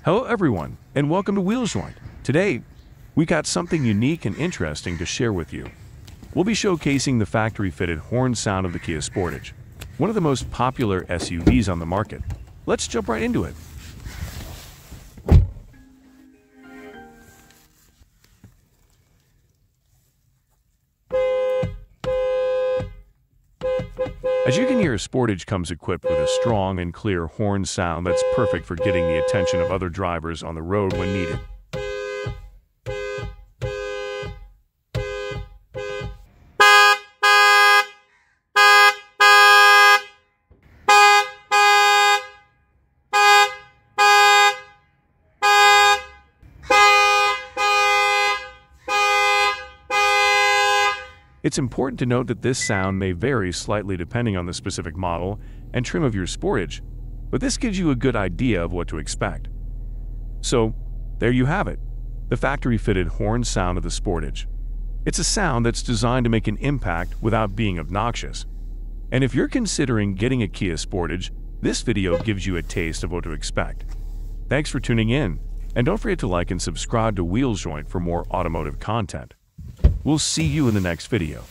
Hello everyone, and welcome to Wheels Joint. Today, we got something unique and interesting to share with you. We'll be showcasing the factory-fitted horn sound of the Kia Sportage, one of the most popular SUVs on the market. Let's jump right into it. As you can hear, Sportage comes equipped with a strong and clear horn sound that's perfect for getting the attention of other drivers on the road when needed. It's important to note that this sound may vary slightly depending on the specific model and trim of your Sportage, but this gives you a good idea of what to expect. So, there you have it, the factory-fitted horn sound of the Sportage. It's a sound that's designed to make an impact without being obnoxious. And if you're considering getting a Kia Sportage, this video gives you a taste of what to expect. Thanks for tuning in, and don't forget to like and subscribe to Wheels Joint for more automotive content. We'll see you in the next video.